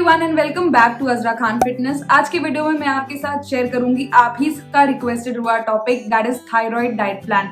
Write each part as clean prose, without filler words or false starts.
Everyone and welcome back to Azra Khan fitness. आज के video में मैं आपके साथ शेयर करूंगी आप ही का रिक्वेस्टेड हुआ topic, that is thyroid diet plan.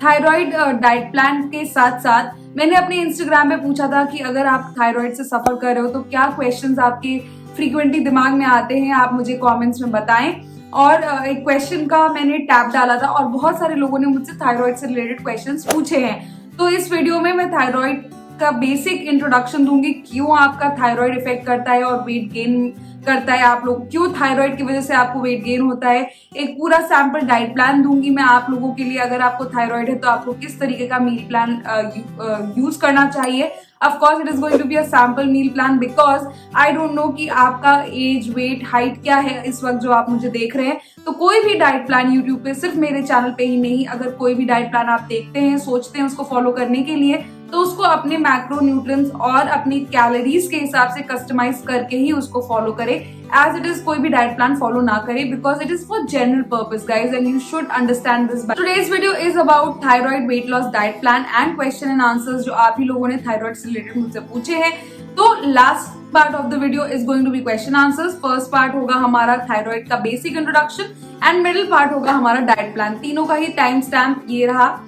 Thyroid diet plan के साथ साथ मैंने अपने इंस्टाग्राम पे पूछा था कि अगर आप थायराइड से सफर कर रहे हो तो क्या क्वेश्चंस आपके फ्रीक्वेंटली दिमाग में आते हैं, आप मुझे कमेंट्स में बताएं। और एक क्वेश्चन का मैंने टैब डाला था और बहुत सारे लोगों ने मुझसे थायराइड से रिलेटेड क्वेश्चंस पूछे हैं। तो इस वीडियो में मैं थायराइड का बेसिक इंट्रोडक्शन दूंगी, क्यों आपका थायराइड इफेक्ट करता है और वेट गेन करता है, आप लोग क्यों थायराइड की वजह से आपको वेट गेन होता है। एक पूरा सैंपल डाइट प्लान दूंगी मैं आप लोगों के लिए। अगर आपको थायराइड है तो आपको किस तरीके का मील प्लान यूज करना चाहिए। Of course, it is going to be a sample meal plan because I don't know कि आपका एज, वेट, हाइट क्या है इस वक्त जो आप मुझे देख रहे हैं। तो कोई भी डाइट प्लान यूट्यूब पे, सिर्फ मेरे चैनल पे ही नहीं, अगर कोई भी डाइट प्लान आप देखते हैं, सोचते हैं उसको फॉलो करने के लिए, तो उसको अपने मैक्रो न्यूट्रिएंट्स और अपनी कैलोरीज के हिसाब से कस्टमाइज करके ही उसको फॉलो करें। एज इट इज कोई भी डाइट प्लान फॉलो ना करें because it is for general purpose guys and you should understand this. Today's video is about thyroid weight loss diet plan and question and answers जो आप ही लोगों ने thyroid से related मुझसे पूछे हैं। तो last part of the video is going to be question answers. First part होगा हमारा थायराइड का basic introduction and middle part होगा हमारा डाइट प्लान। तीनों का ही टाइम स्टैम्प ये रहा,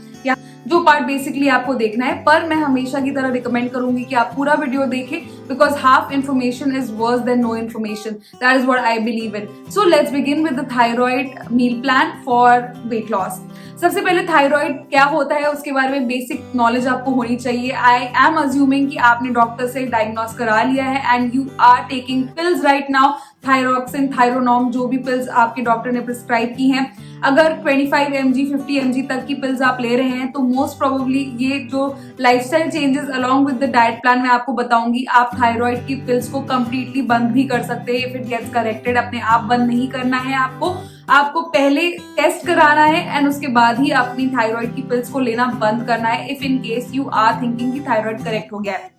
जो पार्ट बेसिकली आपको देखना है। पर मैं हमेशा की तरह रिकमेंड करूंगी कि आप पूरा वीडियो देखें because half information is worse than no information. That is what I believe in. So let's begin with the thyroid meal plan for weight loss. सबसे पहले थायराइड क्या होता है उसके बारे में बेसिक नॉलेज आपको होनी चाहिए। आई एम अज्यूमिंग कि आपने डॉक्टर से डायग्नोस करा लिया है and you are taking pills right now, thyroxine, Thyronorm, जो भी पिल्स आपके डॉक्टर ने प्रिस्क्राइब की हैं। अगर 25 mg 50 mg तक की पिल्स आप ले रहे हैं तो मोस्ट प्रोबेबली ये जो lifestyle changes along with the diet plan मैं आपको बताऊंगी, आप थायराइड की पिल्स को कंप्लीटली बंद भी कर सकते हैं इफ इट गेट्स करेक्टेड। अपने आप बंद नहीं करना है आपको पहले टेस्ट कराना है एंड उसके बाद ही अपनी थायराइड की पिल्स को लेना बंद करना है if in case you are thinking कि थायराइड करेक्ट हो गया है।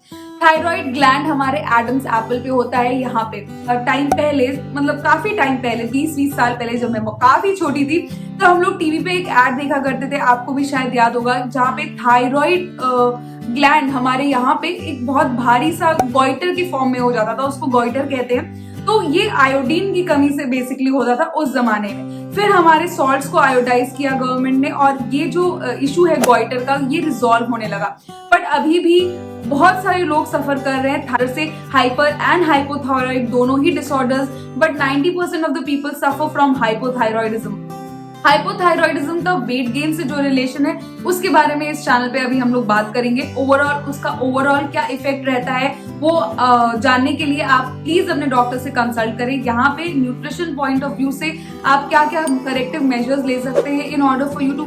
थायराइड ग्लैंड हमारे एडम्स एप्पल पे होता है, यहाँ पे। टाइम पहले, मतलब काफी टाइम पहले, 20-20 साल पहले जब मैं काफी छोटी थी तो हम लोग टीवी पे एक एड देखा करते थे, आपको भी शायद याद होगा, जहाँ पे थायराइड ग्लैंड हमारे यहाँ पे एक बहुत भारी सा गॉइटर की फॉर्म में हो जाता था, उसको गॉइटर कहते हैं। तो ये आयोडीन की कमी से बेसिकली होता था उस जमाने में। फिर हमारे सॉल्ट्स को आयोडाइज किया गवर्नमेंट ने और ये जो इशू है गॉइटर का, ये रिजॉल्व होने लगा। बट अभी भी बहुत सारे लोग सफर कर रहे हैं थायराइड से, हाइपर एंड हाइपोथायराइड दोनों ही disorders, but 90% of the people suffer from hypothyroidism. Hypothyroidism का वेट गेन से जो रिलेशन है उसके बारे में इस चैनल पे अभी हम लोग बात करेंगे। ओवरऑल उसका ओवरऑल क्या इफेक्ट रहता है वो जानने के लिए आप प्लीज अपने डॉक्टर से कंसल्ट करें। यहाँ पे न्यूट्रिशन पॉइंट ऑफ व्यू से आप क्या क्या करेक्टिव मेजर्स ले सकते हैं in order for you to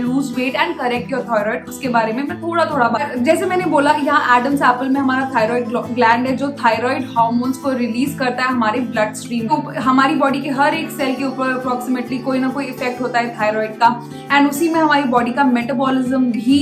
lose weight and correct your thyroid, उसके बारे में मैं थोड़ा जैसे मैंने बोला, यहाँ एडम्स एप्पल में हमारा थायराइड ग्लैंड है जो थायराइड हार्मोन्स को रिलीज करता है हमारे ब्लड स्ट्रीम। हमारी बॉडी के हर एक सेल के ऊपर अप्रोक्सीमेटली कोई ना कोई इफेक्ट होता है थायराइड का एंड उसी में हमारी बॉडी का मेटाबॉलिज्म भी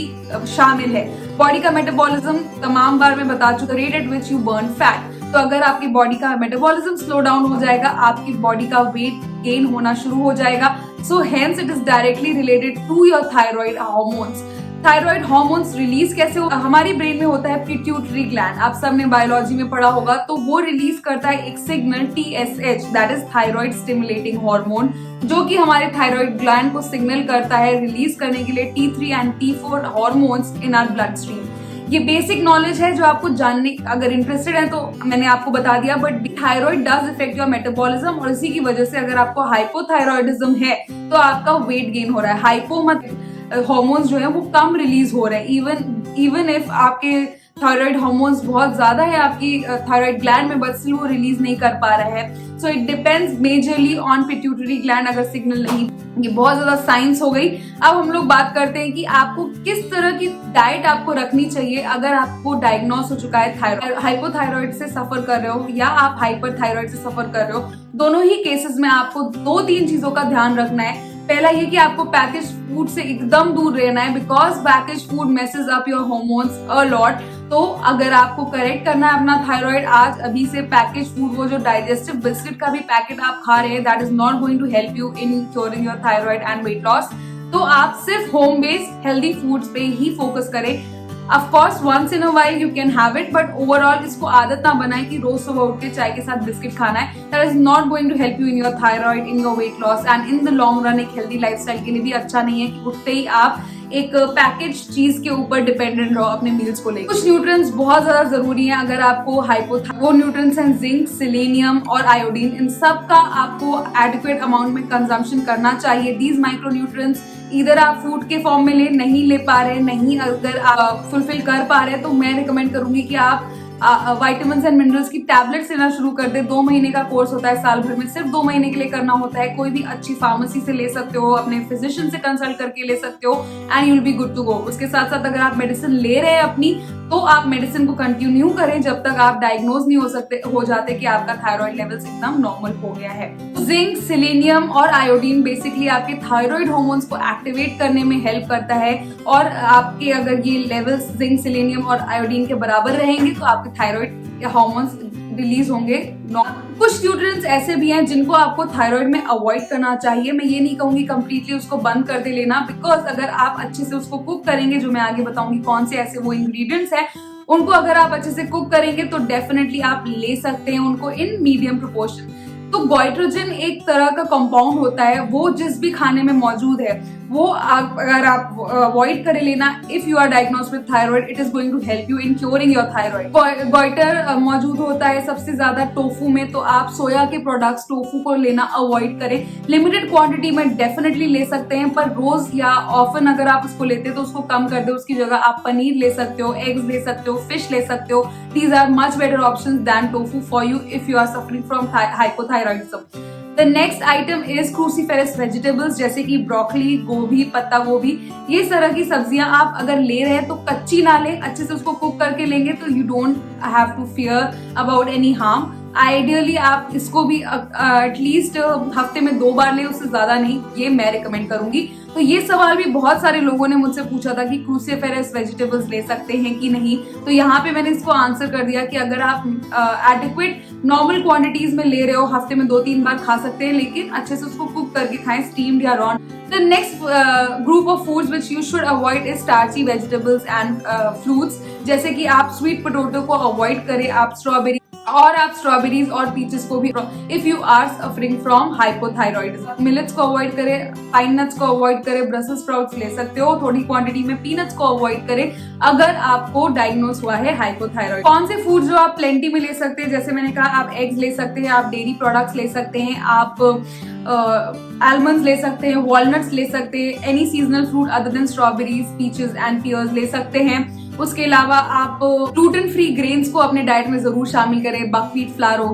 शामिल है। बॉडी का मेटाबॉलिज्म तमाम बार मैं बता चुका, rate at which you burn fat. तो अगर आपकी बॉडी का मेटाबॉलिज्म स्लो डाउन हो जाएगा, आपकी बॉडी का वेट गेन होना शुरू हो जाएगा। So hence it is directly related to your thyroid hormones. Thyroid hormones release कैसे हो, हमारी ब्रेन में होता है पिट्यूटरी ग्लैंड, आप सबने बायोलॉजी में पढ़ा होगा। तो वो रिलीज करता है एक signal TSH, that is thyroid stimulating hormone, जो कि हमारे थायराइड ग्लैंड को सिग्नल करता है रिलीज करने के लिए T3 and T4 hormones in our blood stream. ये बेसिक नॉलेज है जो आपको जानने, अगर इंटरेस्टेड है तो मैंने आपको बता दिया। But thyroid does effect your metabolism और इसी की वजह से अगर आपको हाइपोथायराइडिज्म है तो आपका वेट गेन हो रहा है। हाइपो मत हार्मोन्स जो है वो कम रिलीज हो रहे हैं, इवन इफ आपके थायराइड हार्मोन्स बहुत ज्यादा है आपकी थायराइड ग्लैंड में, बट स्टिल वो रिलीज नहीं कर पा रहा है। So it depends majorly on pituitary gland, अगर सिग्नल नहीं। ये बहुत ज्यादा साइंस हो गई। अब हम लोग बात करते हैं कि आपको किस तरह की डाइट आपको रखनी चाहिए अगर आपको डायग्नोस हो चुका है थायराइड, हाइपोथायराइड से सफर कर रहे हो या आप हाइपर थायराइड से सफर कर रहे हो। दोनों ही केसेस में आपको 2-3 चीजों का ध्यान रखना है। पहला ये कि आपको पैकेज फूड से एकदम दूर रहना है because package food message up your hormones a lot. तो अगर आपको करेक्ट करना है अपना थायराइड आज अभी से, पैकेज फूड, वो जो डाइजेस्टिव बिस्किट का भी पैकेट आप खा रहे हैं, that is not going to help you in curing your thyroid and weight loss. तो आप सिर्फ होम बेस्ड हेल्दी फूड्स पे ही फोकस करें। Of course once in a while you can have it, but overall इसको आदत ना बनाए कि रोज सुबह उठ के चाय के साथ बिस्किट खाना है. That is not going to help you in your thyroid, in your weight loss and in the long run एक हेल्दी लाइफस्टाइल के लिए भी अच्छा नहीं है कि उठते ही आप एक पैकेज चीज के ऊपर डिपेंडेंट रहो अपने मील्स को लेकर. कुछ न्यूट्रिएंट्स बहुत ज्यादा जरूरी हैं अगर आपको वो न्यूट्रिएंट्स हैं जिंक, सेलेनियम और आयोडीन. इन सब का आपको एडिक्वेट अमाउंट में कंजम्पशन करना चाहिए. दीज माइक्रोन्यूट्रिएंट्स इधर आप फूड के फॉर्म में नहीं ले पा रहे, नहीं अगर आप फुलफिल कर पा रहे तो मैं रिकमेंड करूंगी कि आप विटामिन्स एंड मिनरल्स की टैबलेट्स लेना शुरू कर दे. 2 महीने का कोर्स होता है, साल भर में सिर्फ 2 महीने के लिए करना होता है. कोई भी अच्छी फार्मेसी से ले सकते हो, अपने फिजिशियन से कंसल्ट करके ले सकते हो and you will be good to go. उसके साथ साथ अगर आप मेडिसिन ले रहे हैं अपनी, तो आप मेडिसिन को कंटिन्यू करें जब तक आप डायग्नोज नहीं हो जाते कि आपका थायराइड लेवल्स एकदम नॉर्मल हो गया है. जिंक, सेलेनियम और आयोडीन बेसिकली आपके थायराइड हार्मोन्स को एक्टिवेट करने में हेल्प करता है और आपके अगर ये लेवल्स जिंक, सेलेनियम और आयोडीन के बराबर रहेंगे तो आपके थायराइड हार्मोन्स रिलीज होंगे. कुछ न्यूट्रिएंट्स ऐसे भी हैं जिनको आपको थायराइड में अवॉइड करना चाहिए. मैं ये नहीं कहूंगी कंप्लीटली उसको बंद कर दे लेना, बिकॉज अगर आप अच्छे से उसको कुक करेंगे, जो मैं आगे बताऊंगी कौन से ऐसे वो इंग्रेडिएंट्स हैं, उनको अगर आप अच्छे से कुक करेंगे तो डेफिनेटली आप ले सकते हैं उनको इन मीडियम प्रोपोर्शन. तो गोइट्रोजन एक तरह का कंपाउंड होता है, वो जिस भी खाने में मौजूद है वो अगर आप अवॉइड करे लेना, if you are diagnosed with thyroid, it is going to help you in curing your thyroid. Goitre मौजूद होता है सबसे ज्यादा टोफू में, तो आप सोया के प्रोडक्ट्स, टोफू को लेना अवॉइड करें. लिमिटेड क्वांटिटी में डेफिनेटली ले सकते हैं, पर रोज या ऑफन अगर आप उसको लेते हैं तो उसको कम कर दे. उसकी जगह आप पनीर ले सकते हो, एग्स ले सकते हो, फिश ले सकते हो. These are much better options than tofu for you if you are suffering from hypothyroidism. The next item is cruciferous vegetables, जैसे कि ब्रोकली, गोभी, पत्ता गोभी. ये तरह की सब्जियां आप अगर ले रहे हैं तो कच्ची ना लें, अच्छे से उसको कुक करके लेंगे तो you don't have to fear about any harm. Ideally आप इसको भी एटलीस्ट हफ्ते में 2 बार लें, उससे ज्यादा नहीं, ये मैं रिकमेंड करूंगी. तो ये सवाल भी बहुत सारे लोगों ने मुझसे पूछा था कि क्रूसीफेरस वेजिटेबल्स ले सकते हैं कि नहीं. तो यहाँ पे मैंने इसको आंसर कर दिया कि अगर आप एडिक्वेट नॉर्मल क्वांटिटीज में ले रहे हो, हफ्ते में 2-3 बार खा सकते हैं, लेकिन अच्छे से उसको कुक करके खाएं, स्टीम्ड या raw. The next group of foods which you should avoid is starchy vegetables and fruits. जैसे कि आप स्वीट पोटैटो को अवॉइड करें, आप स्ट्रॉबेरीज और पीचेस को भी. If you are suffering from hypothyroidism, millets को अवॉइड करें, पाइन नट्स को अवॉइड करें, ब्रसेल्स स्प्राउट्स ले सकते हो थोड़ी क्वांटिटी में. पीनट्स को अवॉइड करें अगर आपको डायग्नोस हुआ है हाइपोथायराइड. कौन से फूड जो आप प्लेंटी में ले सकते हैं, जैसे मैंने कहा, आप एग्स ले सकते हैं, आप डेयरी प्रोडक्ट्स ले सकते हैं, आप आलमंड्स ले सकते हैं, वॉलनट्स ले सकते हैं, any seasonal fruit other than strawberries, peaches and pears ले सकते हैं. उसके अलावा आप ग्लूटेन फ्री ग्रेन्स को अपने डाइट में जरूर शामिल करें. बकव्हीट फ्लावर हो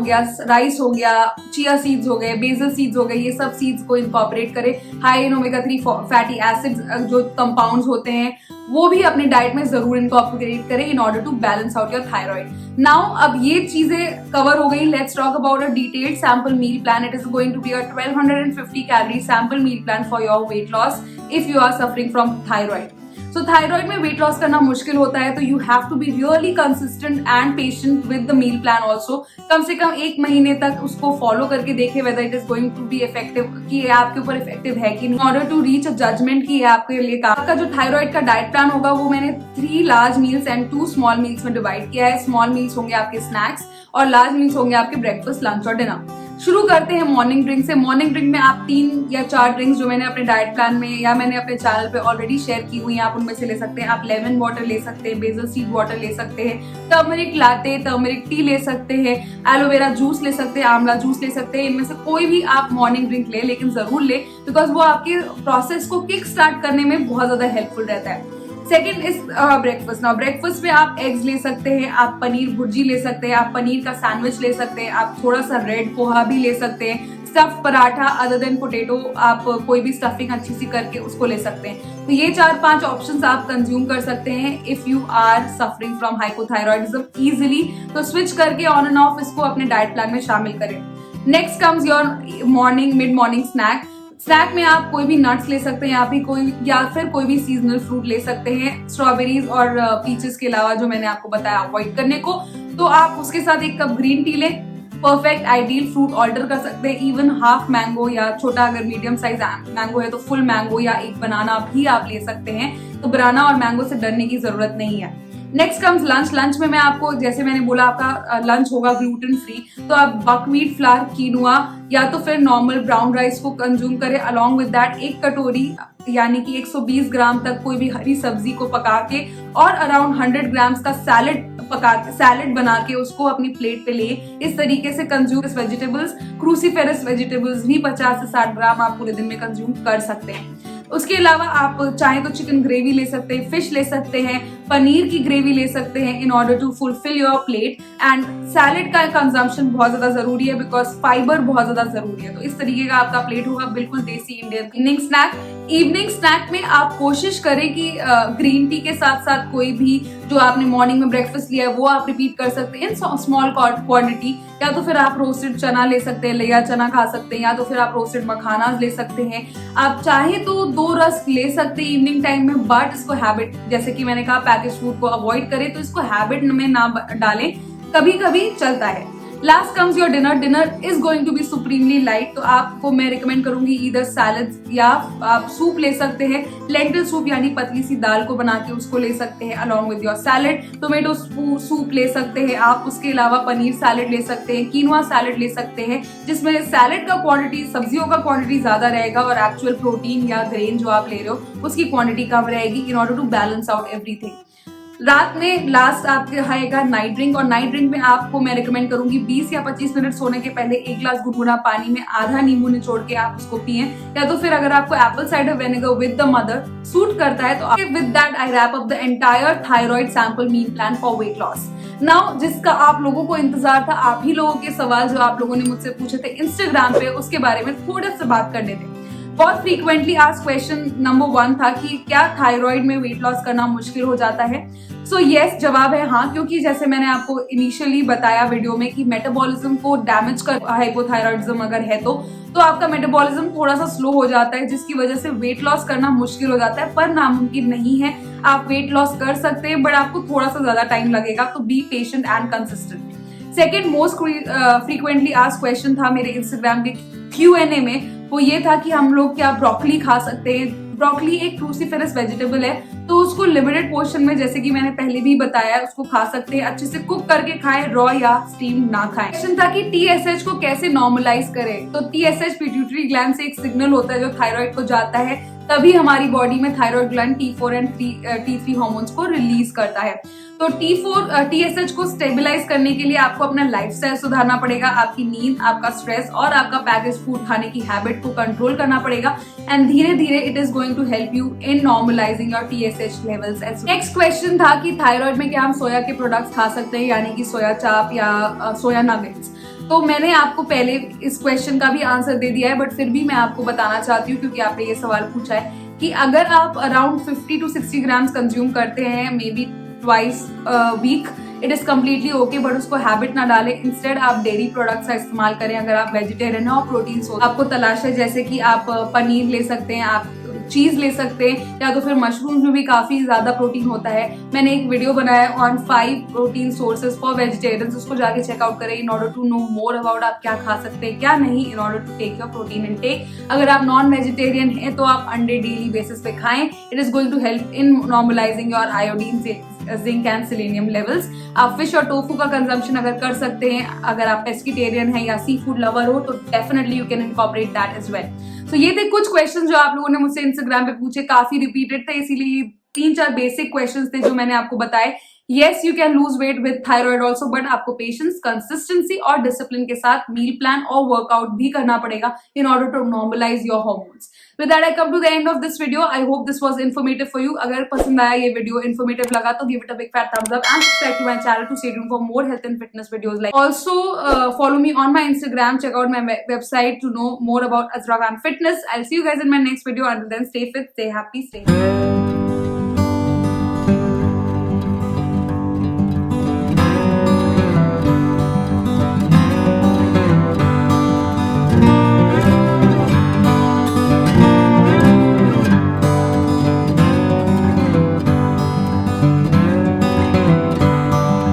गया, राइस हो गया, चिया सीड्स हो गए, बेसल सीड्स हो गए, ये सब सीड्स को इनकॉर्पोरेट करें. High in omega 3 fatty acids जो कंपाउंड्स होते हैं वो भी अपने डाइट में जरूर इनकॉर्पोरेट करें in order to balance out your thyroid. Now अब ये चीजें कवर हो गई. Let's talk about a detailed sample meal plan. It is going to be a 1250 calorie sample meal plan for your weight loss if you are suffering from thyroid. So thyroid में weight loss करना मुश्किल होता है, तो you have to be really consistent and patient with the meal plan also. कम से कम 1 महीने तक उसको फॉलो करके देखें whether it is going to be effective, कि ये आपके ऊपर इफेक्टिव है कि नहीं, order to reach a judgement की है आपके लिए. आपका जो थायराइड का डाइट प्लान होगा वो मैंने 3 large meals and 2 small meals में डिवाइड किया है. स्मॉल मील्स होंगे आपके स्नैक्स और लार्ज मील्स होंगे आपके ब्रेकफास्ट, लंच और डिनर. शुरू करते हैं मॉर्निंग ड्रिंक से. मॉर्निंग ड्रिंक में आप 3 या 4 ड्रिंक्स जो मैंने अपने डाइट प्लान में या मैंने अपने चैनल पे ऑलरेडी शेयर की हुई हैं, आप उनमें से ले सकते हैं. आप लेमन वाटर ले सकते हैं, बेसल सीड वाटर ले सकते हैं, टर्मरिक लाटे, टर्मरिक टी ले सकते हैं, एलोवेरा जूस ले सकते हैं, आंवला जूस ले सकते हैं. इनमें से कोई भी आप मॉर्निंग ड्रिंक ले, लेकिन जरूर ले, बिकॉज वो आपके प्रोसेस को किक स्टार्ट करने में बहुत ज्यादा हेल्पफुल रहता है. Second is breakfast. Now breakfast में आप एग्स ले सकते हैं, आप पनीर भुर्जी ले सकते हैं, आप पनीर का सैंडविच ले सकते हैं, आप थोड़ा सा रेड पोहा भी ले सकते हैं, stuff paratha other than potato, आप कोई भी स्टफिंग अच्छी सी करके उसको ले सकते हैं. तो ये 4-5 ऑप्शंस आप कंज्यूम कर सकते हैं if you are suffering from hypothyroidism easily. तो स्विच करके ऑन एंड ऑफ इसको अपने डाइट प्लान में शामिल करें. Next comes your mid morning snack. Snack में आप कोई भी नट्स ले सकते हैं या फिर कोई भी सीजनल फ्रूट ले सकते हैं. स्ट्रॉबेरीज और पीचेस के अलावा जो मैंने आपको बताया अवॉइड करने को. तो आप उसके साथ 1 कप ग्रीन टी लें, परफेक्ट आइडियल फ्रूट ऑर्डर कर सकते हैं, इवन हाफ मैंगो या छोटा अगर मीडियम साइज मैंगो है तो फुल मैंगो या एक बनाना भी आप ले सकते हैं। तो बनाना और मैंगो से डरने की जरूरत नहीं है। Next comes lunch. लंच में मैं आपको, जैसे मैंने बोला, आपका लंच होगा ग्लूटेन फ्री, तो आप बकव्हीट फ्लावर, कीनुआ या तो फिर नॉर्मल ब्राउन राइस को कंज्यूम करें। अलॉन्ग विद दैट एक कटोरी यानी कि 120 ग्राम तक कोई भी हरी सब्जी को पका के और अराउंड 100 ग्राम्स का सैलेड बना के उसको अपनी प्लेट पे ले। इस तरीके से कंज्यूम वेजिटेबल्स, क्रूसीफेरस वेजिटेबल्स भी 50 से 60 ग्राम आप पूरे दिन में कंज्यूम कर सकते हैं। उसके अलावा आप चाहे तो चिकन ग्रेवी ले सकते हैं, फिश ले सकते हैं, पनीर की ग्रेवी ले सकते हैं in order to fulfil your plate. And salad का कंजम्पशन बहुत ज्यादा जरूरी है बिकॉज फाइबर बहुत ज्यादा जरूरी है। तो इस तरीके का आपका प्लेट होगा, बिल्कुल देसी इंडियन। इवनिंग स्नैक में आप कोशिश करें कि ग्रीन टी के साथ साथ कोई भी जो आपने मॉर्निंग में ब्रेकफास्ट लिया है वो आप रिपीट कर सकते हैं इन स्मॉल क्वांटिटी। या तो फिर आप रोस्टेड चना ले सकते हैं, लेयर चना खा सकते हैं, या तो फिर आप रोस्टेड मखानास ले सकते हैं। आप चाहे तो 2 रस्क ले सकते हैं इवनिंग टाइम में, बट इसको हैबिट, जैसे कि मैंने कहा, पैकेज फूड को अवॉइड करें, तो इसको हैबिट में ना डालें, कभी कभी चलता है। Last comes your dinner. Dinner is going to be supremely light, तो आपको मैं रिकमेंड करूंगी ईदर सैलड्स या आप सूप ले सकते हैं। लेंटिल सूप यानी पतली सी दाल को बना के उसको ले सकते हैं along with your salad. Tomato soup ले सकते हैं आप। उसके अलावा पनीर सैलड ले सकते हैं, कीनुआ सैलड ले सकते हैं, जिसमें सैलड का क्वांटिटी, सब्जियों का क्वांटिटी ज्यादा रहेगा और एक्चुअल प्रोटीन या ग्रेन जो आप ले रहे हो उसकी क्वांटिटी कम रहेगी in order to balance out everything. रात में लास्ट आपके आएगा नाइट ड्रिंक, और नाइट ड्रिंक में आपको मैं रिकमेंड करूंगी 20 या 25 मिनट सोने के पहले 1 ग्लास गुनगुना पानी में आधा नींबू निचोड़ के आप उसको पिए। या तो फिर अगर आपको apple cider vinegar with the mother suit करता है तो with that I wrap up the entire thyroid sample meal plan for weight loss. Now जिसका आप लोगों को इंतजार था, आप ही लोगों के सवाल जो आप लोगों ने मुझसे पूछे थे इंस्टाग्राम पे, उसके बारे में थोड़ा सा बात करने थे। बहुत फ्रीक्वेंटली आस्क्ड क्वेश्चन नंबर 1 था कि क्या थायराइड में वेट लॉस करना मुश्किल हो जाता है। सो यस, जवाब है हाँ, क्योंकि जैसे मैंने आपको इनिशियली बताया वीडियो में कि मेटाबॉलिज्म को डैमेज कर हाइपोथायराइडिज्म अगर है तो आपका मेटाबॉलिज्म थोड़ा सा स्लो हो जाता है, जिसकी वजह से वेट लॉस करना मुश्किल हो जाता है, पर नामुमकिन नहीं है। आप वेट लॉस कर सकते हैं, बट आपको थोड़ा सा ज्यादा टाइम लगेगा, तो be patient and consistent. Second most frequently asked question था मेरे इंस्टाग्राम के Q&A में, वो ये था कि हम लोग क्या ब्रोकली खा सकते हैं। ब्रोकली एक क्रूसीफेरस वेजिटेबल है, तो उसको लिमिटेड पोर्शन में, जैसे कि मैंने पहले भी बताया, उसको खा सकते हैं। अच्छे से कुक करके खाएं, रॉ या स्टीम ना खाएं। क्वेश्चन था कि TSH को कैसे नॉर्मलाइज करें। तो TSH पिट्यूटरी ग्लैंड से एक सिग्नल होता है जो थायराइड को जाता है, तभी हमारी बॉडी में thyroid gland T4 and T3 hormones को रिलीज करता है। तो TSH को स्टेबलाइज करने के लिए आपको अपना लाइफस्टाइल सुधारना पड़ेगा, आपकी नींद, आपका स्ट्रेस और आपका पैकेज फूड खाने की हैबिट को कंट्रोल करना पड़ेगा। एंड धीरे धीरे it is going to help you in normalising your TSH levels. Next question था कि थायराइड में क्या हम सोया के प्रोडक्ट्स खा सकते हैं, यानी कि सोया चाप या सोया नगेट्स। तो मैंने आपको पहले इस क्वेश्चन का भी आंसर दे दिया है, बट फिर भी मैं आपको बताना चाहती हूँ क्योंकि आपने ये सवाल पूछा है कि अगर आप अराउंड 50 to 60 ग्राम्स कंज्यूम करते हैं maybe twice week, it is completely okay, but उसको हैबिट ना डालें। इंस्टेड आप डेयरी प्रोडक्ट्स का इस्तेमाल करें। अगर आप वेजिटेरियन है और प्रोटीन सोर्स आपको तलाश है, जैसे कि आप पनीर ले सकते हैं, आप चीज ले सकते हैं, या तो फिर मशरूम्स में भी काफी ज्यादा प्रोटीन होता है। मैंने एक वीडियो बनाया on 5 protein sources for vegetarians, उसको जाके चेकआउट करें in order to know more about आप क्या खा सकते हैं क्या नहीं in order to take your protein intake. अगर आप नॉन वेजिटेरियन है तो आप अंडे डेली बेसिस पे खाएं। It is going to help in normalising your iodine, zinc and selenium levels. आप फिश और टोफू का कंजम्पशन अगर कर सकते हैं, अगर आप पेस्किटेरियन है या सी फूड लवर हो तो definitely you can incorporate that as well. तो ये थे कुछ क्वेश्चन जो आप लोगों ने मुझसे इंस्टाग्राम पे पूछे, काफी रिपीटेड थे, इसीलिए 3-4 बेसिक क्वेश्चन थे जो मैंने आपको बताए। Yes, you can lose weight with thyroid also, but आपको पेशेंस, कंसिस्टेंसी और डिसिप्लिन के साथ मील प्लान और वर्कआउट भी करना पड़ेगा in order to normalise your hormones. With that, I come to the end of this video. I hope this was informative for you. अगर पसंद आया ये वीडियो, informative लगा तो give it a big fat thumbs up and subscribe to my channel to stay tuned for more health and fitness videos. Also, follow me on my Instagram. Check out my website to know more about Azra Khan Fitness. I'll see you guys in my next video. Until then, stay fit, stay happy, stay healthy.